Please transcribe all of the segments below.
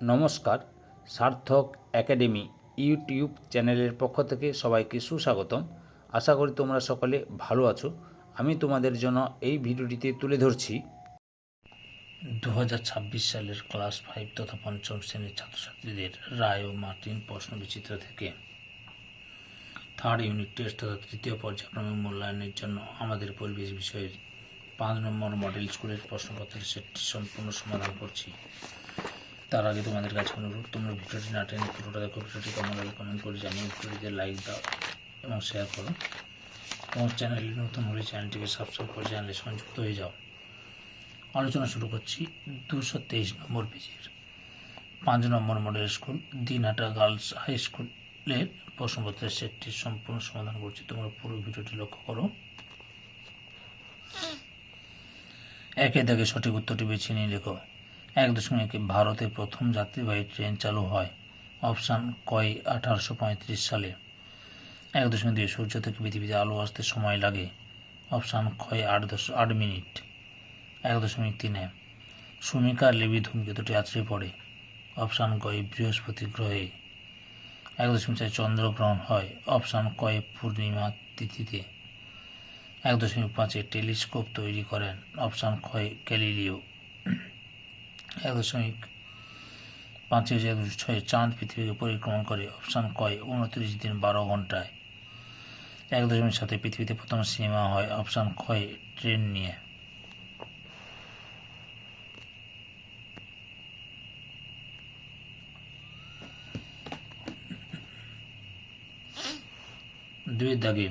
নমস্কার, সার্থক academy YouTube চ্যানেলের পক্ষ থেকে সবাইকে সুস্বাগতম। আশা করি তোমরা সকলে ভালো আছো। আমি তোমাদের জন্য এই ভিডিওটিতে তুলে ধরছি 2026 সালের ক্লাস 5 তথা পঞ্চম শ্রেণীর ছাত্রছাত্রীদের রায় ও মার্টিন প্রশ্নবিচিত্র থেকে থার্ড ইউনিট টেস্ট তথা তৃতীয় পর্যায়ক্রমিক মূল্যায়নের জন্য আমাদের পরিবেশ বিষয়ের 5 নম্বর মডেল স্কুলের প্রশ্নপত্রের সেটটি সম্পূর্ণ সমাধান করছি। তার আগে তোমাদের কাছে অনুরোধ, তোমরা ভিডিওটি না টেনে পুরোটা দেখো। ভিডিওটি কেমন লাগে কমেন্ট করে জানিয়ে ভিডিওটিতে লাইক দাও এবং শেয়ার করো। তোমার চ্যানেলে নতুন হলে চ্যানেলটিকে সাবস্ক্রাইব করে চ্যানেলে সংযুক্ত হয়ে যাও। আলোচনা শুরু করছি 223 নম্বর পেজের 5 নম্বর model school Dinhata girls high স্কুলের প্রশ্নপত্রের সেটটির সম্পূর্ণ সমাধান করছি। তোমরা পুরো ভিডিওটি লক্ষ্য করো। একে দাগে সঠিক উত্তরটি বেছে নিয়ে লেখো। 1.1 ভারতে প্রথম যাত্রীবাহী ট্রেন চালু হয়। অপশান কয় 1835 সালে। 1.2 সূর্য থেকে পৃথিবীতে আলো আসতে সময় লাগে। অপশান কয় 8 মিনিট। 1.3 সুমিকার লেবি ধূমকেতুটি আছড়ে পড়ে। অপশান কয় বৃহস্পতি গ্রহে। 1.4 চন্দ্রগ্রহণ হয়। অপশান কয় পূর্ণিমা তিথিতে। 1.5 টেলিস্কোপ তৈরি করেন। অপশান কয় গ্যালিলিও। 1.5 চাঁদ পৃথিবীকে পরিক্রমণ করে। অপশান কয় 29 দিন 12 ঘন্টায়। 1.7 পৃথিবীতে প্রথম সিনেমা হয়। অপশান কয় ট্রেন নিয়ে। দুই দাগে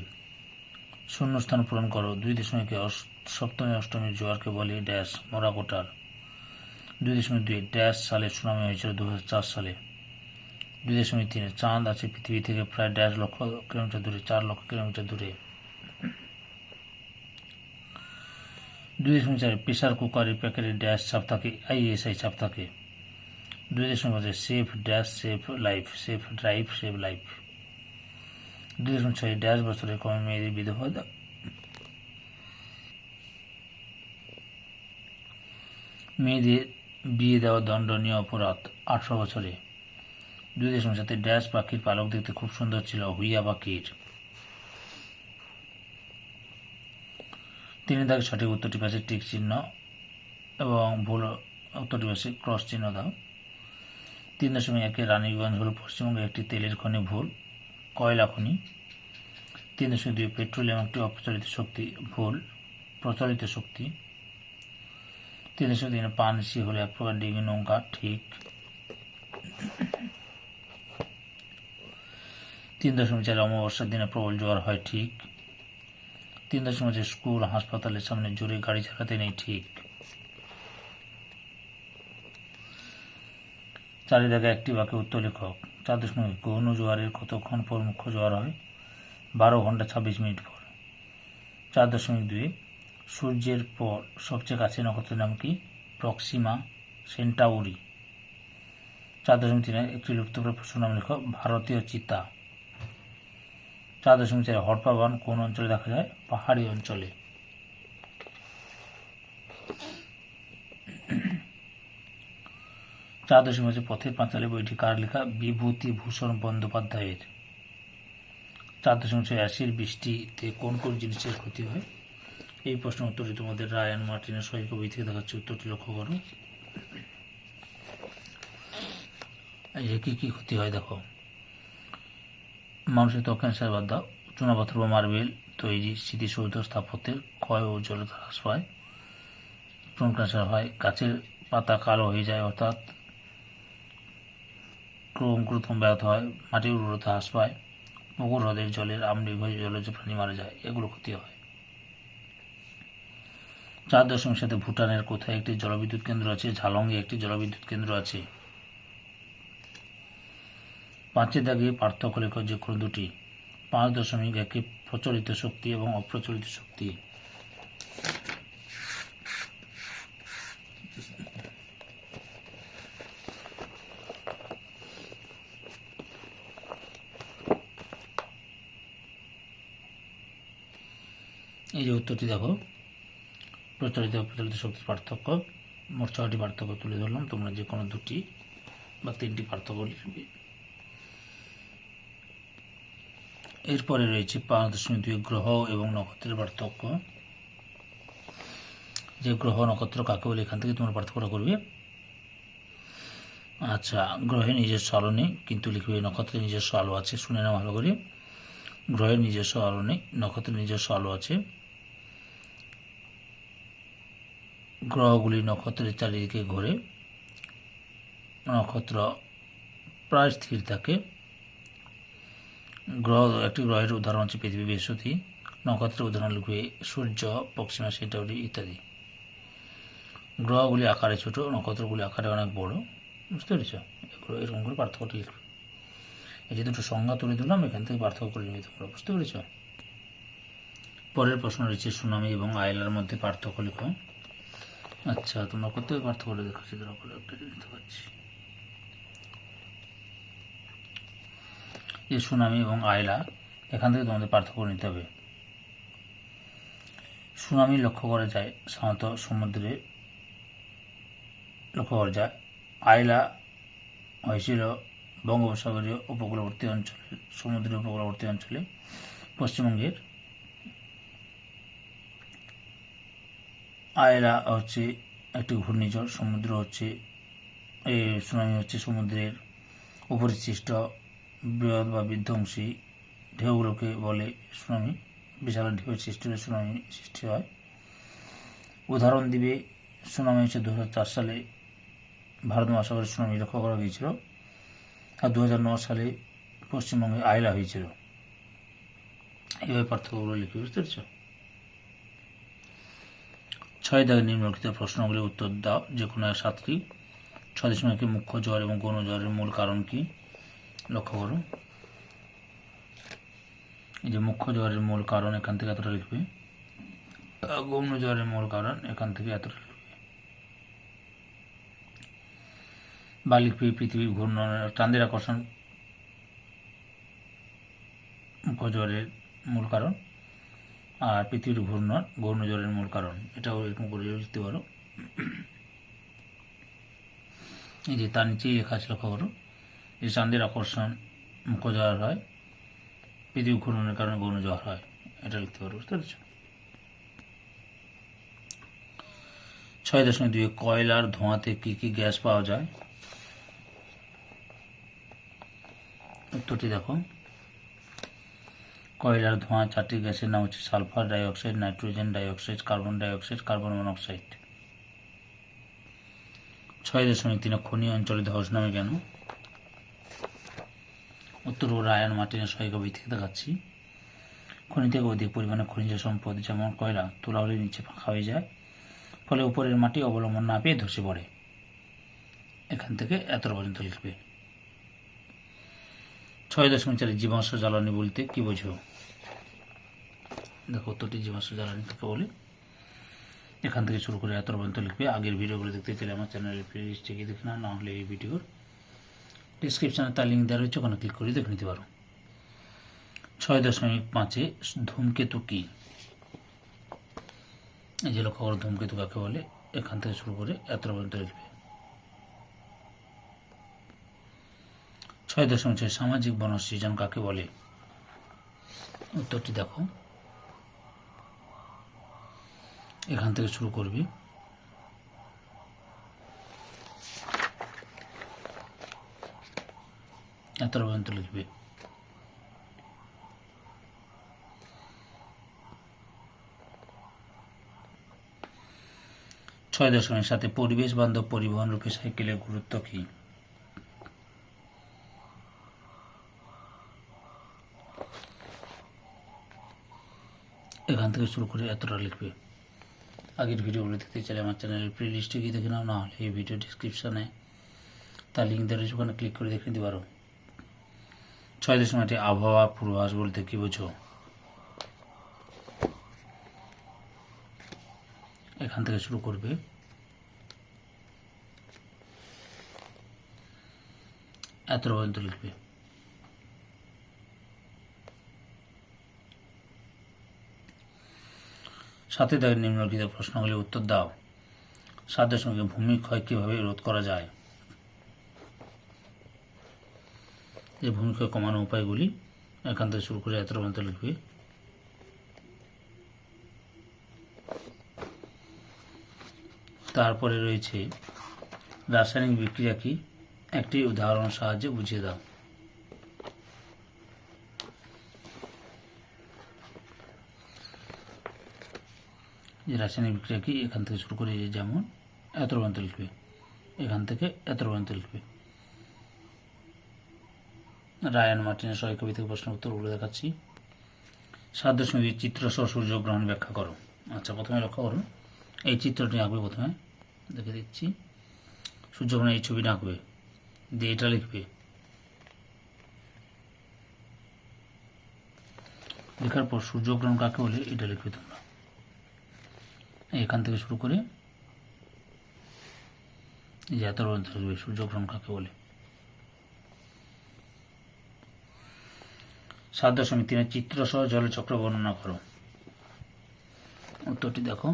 শূন্যস্থান পূরণ করো। 2.1 সপ্তমী অষ্টমীর জোয়ারকে বলে ড্যাশ মোরাকোটার। 2.2 ড্যাশ সালে সুনামি হয়েছিল 2004 সালে। 2.3 চাঁদ আছে পৃথিবী থেকে প্রায় ড্যাশ লক্ষ কিলোমিটার দূরে, 4 লক্ষ কিলোমিটার দূরে। 2.4 প্রেসার কুকারের প্যাকেটে ড্যাশ ছাপ থাকে, ISI ছাপ থাকে। 2.5 safe dash save life, safe drive save life. 2.6 dash বছরের কমে মেয়েদের বিধবা মেয়েদের বিয়ে দেওয়া দণ্ডনীয় অপরাধ 18 বছরে। 2.7 ড্যাশ পাখির পালক দেখতে খুব সুন্দর ছিল, হুইয়া পাখির। 3 দাগে সঠিক উত্তরটি পাশে টিক চিহ্ন এবং ভুল উত্তরটি পাশে ক্রস চিহ্ন দাও। 3.1 রানীগঞ্জ হল পশ্চিমবঙ্গের একটি তেলের খনি, ভুল, কয়লা খনি। 3.2 পেট্রোলিয়াম একটি অপ্রচলিত শক্তি, ভুল, প্রচলিত শক্তি। 3.3 পানসি হলো এক প্রকার ডিঙি নৌকা, ঠিক। 3.4 অমাবস্যার দিনে প্রবল জোয়ার হয়, ঠিক। 3.5 স্কুল হাসপাতালের সামনে জোরে গাড়ি চালাতে নেই, ঠিক। 4 দাগে একটি বাক্যে উত্তর লেখক। 4.1 গৌণ জোয়ারের কতক্ষণ পর মুখ্য জোয়ার হয়? 12 ঘন্টা 26 মিনিট পর। 4.2 সূর্যের পর সবচেয়ে কাছের নক্ষত্রের নাম কি? Proxima Centauri. 4.3 একটি লুপ্তপ্রায় পশুর নাম লেখো। ভারতীয় চিতা। 4.4 হরপা বান কোন অঞ্চলে দেখা যায়? পাহাড়ি অঞ্চলে। 4.5 পথের পাঁচালী বইটি কার লেখা? বিভূতিভূষণ বন্দ্যোপাধ্যায়ের। 4.6 অ্যাসিড বৃষ্টিতে কোন কোন জিনিসের ক্ষতি হয়? এই প্রশ্ন উত্তরটি তোমাদের রায়ান মার্টিনের সহায়িকা বই থেকে দেখাচ্ছে। উত্তরটি লক্ষ্য করো। কি কি ক্ষতি হয় দেখো। মানুষের ত্বক ক্যান্সার বাদ দাও। চুনাপাথর বা মার্বেল তৈরি, স্মৃতিসৌধ স্থাপত্যের ক্ষয় ও উজ্জ্বলতা হ্রাস পায়। ব্রণ ক্যান্সার হয়। গাছের পাতা কালো হয়ে যায়, অর্থাৎ অঙ্কুরোদ্গম ব্যাহত হয়। মাটির উর্বরতা হ্রাস পায়। পুকুর হ্রদের জলের আমলি হয়ে জলজ প্রাণী মারা যায়, এগুলো ক্ষতি হয়। 4.7 ভুটানের কোথায় একটি জলবিদ্যুৎ কেন্দ্র আছে? ঝালংয়ে একটি জলবিদ্যুৎ কেন্দ্র আছে। 5 দাগে পার্থক্য লেখো যে কোনো দুটি। 5.1 প্রচলিত শক্তি এবং অপ্রচলিত শক্তি। এই যে উত্তরটি দেখো, প্রচলিত অপ্রচলিত শক্তির পার্থক্য। মোট 6টি পার্থক্য তুলে ধরলাম, তোমরা যে কোনো দুটি বা 3টি পার্থক্য লিখবে। এরপরে রয়েছে 5.2 গ্রহ এবং নক্ষত্রের পার্থক্য। যে গ্রহ নক্ষত্র কাকে বলে এখান থেকে তোমরা পার্থক্যটা করবে। আচ্ছা, গ্রহের নিজস্ব আলো নেই, কিন্তু লিখবে নক্ষত্রের নিজস্ব আলো আছে। শুনে নাও ভালো করে। গ্রহের নিজস্ব আলো নেই, নক্ষত্রের নিজস্ব আলো আছে। গ্রহগুলি নক্ষত্রের চারিদিকে ঘোরে। নক্ষত্র প্রায় স্থির থাকে। একটি গ্রহের উদাহরণ হচ্ছে পৃথিবী, বৃহস্পতি। নক্ষত্রের উদাহরণ লিখবে সূর্য, প্রক্সিমা সেন্টাউরি ইত্যাদি। গ্রহগুলি আকারে ছোট, নক্ষত্রগুলি আকারে অনেক বড়। বুঝতে পেরেছ? এরকম করে পার্থক্যটি লিখবে। এই যে দুটো সংজ্ঞা তুলে দিলাম, এখান থেকে পার্থক্য করে নিতে পারো। বুঝতে পেরেছ? পরের প্রশ্ন রয়েছে সুনামি এবং আয়লার মধ্যে পার্থক্য লিখো। আচ্ছা, তোমরা কোথায় পার্থক্যটা দেখাচ্ছি, ধরো করে একটা নিতে পারছি। যে সুনামি এবং আয়লা, এখান থেকে তোমাদের পার্থক্য নিতে হবে। সুনামি লক্ষ্য করা যায় সাধারণত সমুদ্রে লক্ষ্য করা যায়। আয়লা হয়েছিল বঙ্গোপসাগরীয় উপকূলবর্তী অঞ্চলে, সমুদ্রের উপকূলবর্তী অঞ্চলে। পশ্চিমবঙ্গের আয়লা হচ্ছে একটি ঘূর্ণিঝড়। সমুদ্র হচ্ছে সুনামি হচ্ছে সমুদ্রের উপরে সৃষ্ট বৃহৎ বা বিধ্বংসী ঢেউগুলোকে বলে সুনামি। বিশাল ঢেউয়ের সৃষ্টি হলে সুনামি সৃষ্টি হয়। উদাহরণ দিবে, সুনামি হচ্ছে 2004 সালে ভারত মহাসাগরে সুনামি লক্ষ্য করা গিয়েছিল, আর 2009 সালে পশ্চিমবঙ্গে আয়লা হয়েছিল। এইভাবে পার্থক্যগুলো লিখে। বুঝতে পেরেছ? 6 দাগে নিম্নলিখিত প্রশ্নগুলির উত্তর দাও, যে কোনো 7টি। 6.1 মুখ্য জ্বর এবং গৌণ জ্বরের মূল কারণ কি? লক্ষ্য করো। এই যে মুখ্য জ্বরের মূল কারণ, এখান থেকে এতটা লিখবে। গৌণ জ্বরের মূল কারণ, এখান থেকে এতটা লিখবে। বা লিখবে পৃথিবীর ঘূর্ণন, চাঁদের আকর্ষণ মুখ্য জ্বরের মূল কারণ, আর পৃথিবীর ঘূর্ণন গৌণ জ্বরের মূল কারণ। এটাও এরকম করে লিখতে পারো। এই যে তার নিচেই লেখা আছে, লক্ষ্য করো। যে চাঁদের আকর্ষণ মুখ্য জ্বর হয়, পৃথিবী ঘূর্ণনের কারণে গৌণ জ্বর হয়। এটা লিখতে পারো। বুঝতে পেরেছ? 6.2 কয়লার ধোঁয়াতে কি কি গ্যাস পাওয়া যায়? উত্তরটি দেখো। কয়লার ধোঁয়া 4টি গ্যাসের নাম হচ্ছে sulphur dioxide, nitrogen dioxide, carbon dioxide, carbon monoxide. 6.3 খনি অঞ্চলে ধস নামে কেন? উত্তর ও রায়ান মার্টিনের সহায়িকা বই থেকে দেখাচ্ছি। খনি থেকে অধিক পরিমাণে খনিজ সম্পদ যেমন কয়লা তোলা হলে নিচে ফাঁকা হয়ে যায়, ফলে উপরের মাটি অবলম্বন না পেয়ে ধসে পড়ে। এখান থেকে এতটা পর্যন্ত লিখবে। 6.4 জীবাশ্ম জ্বালানি বলতে কি বোঝো? দেখো উত্তরটি জীবাশ্ম জ্বালানি থেকে বলে। এখান থেকে শুরু করে এতটা পর্যন্ত লিখবে। আগের ভিডিওগুলো দেখতে চাইলে আমার চ্যানেলের প্লেলিস্টে গিয়ে দেখে না হলে এই ভিডিওর ডিসক্রিপশানে তার লিঙ্ক দেওয়া রয়েছে, ওখানে ক্লিক করে দেখে নিতে পারো। 6.5 ধূমকেতু কি? এই যে লক্ষ্য করো, ধূমকেতু কাকে বলে, এখান থেকে শুরু করে এতটা পর্যন্ত লিখবে। 6.6 সামাজিক বনসৃজন কাকে বলে? উত্তরটি দেখো। এখান থেকে শুরু করবি। এতটা পর্যন্ত লিখবে। 6.7 পরিবেশ বান্ধব পরিবহন রূপে সাইকেলের গুরুত্ব কি? এখান থেকে শুরু করে এতটা লিখবে। আগের ভিডিওগুলো দেখতে চাইলে আমার চ্যানেলের প্লে লিস্টে গিয়ে দেখে নাও, না হলে এই ভিডিও ডিসক্রিপশানে তার লিঙ্ক দেওয়া রয়েছে, ওখানে ক্লিক করে দেখে নিতে পারো। 6.8 আবহাওয়া পূর্বাভাস বলতে কি বোঝো? এখান থেকে শুরু করবে। এতটা পর্যন্ত লিখবে। 7 দাগের নিম্নলিখিত প্রশ্নগুলির উত্তর দাও। 7.1 ভূমি ক্ষয় কিভাবে রোধ করা যায়? যে ভূমিক্ষয় কমানোর উপায়গুলি এখান থেকে শুরু করে এত পর্যন্ত লিখবে। তারপরে রয়েছে রাসায়নিক বিক্রিয়া কি, একটি উদাহরণের সাহায্যে বুঝিয়ে দাও। যে রাসায়নিক বিক্রিয়া কি এখান থেকে শুরু করে যেমন এত পর্যন্ত লিখবে, এখান থেকে এত পর্যন্ত লিখবে। রায়ান মার্টিনের সহায়ক কবি থেকে প্রশ্নের উত্তরগুলো দেখাচ্ছি। 7.2 চিত্রসহ সূর্যগ্রহণ ব্যাখ্যা করো। আচ্ছা, প্রথমে লক্ষ্য করুন, এই চিত্রটি আঁকবে, প্রথমে দেখে দিচ্ছি। সূর্যগ্রহণের এই ছবিটা আঁকবে, দিয়ে এটা লিখবে, লেখার পর সূর্যগ্রহণ কাকে বলে এটা লিখবে তোমরা। এখান থেকে শুরু করে এই যে এত পর্যন্ত লিখবে সূর্যগ্রহণ কাকে বলে। 7.3 চিত্রসহ জলচক্র বর্ণনা করো। উত্তরটি দেখো।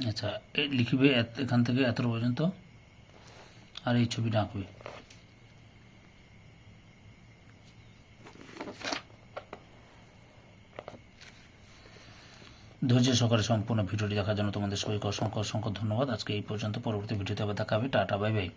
আচ্ছা, লিখবে এখান থেকে এত পর্যন্ত, আর এই ছবিটা আঁকবে। ধৈর্য সহকারে সম্পূর্ণ ভিডিওটি দেখার জন্য তোমাদের সবাইকে অসংখ্য অসংখ্য ধন্যবাদ। আজকে এই পর্যন্ত, পরবর্তী ভিডিওতে আবার দেখা হবে। Tata, bye bye.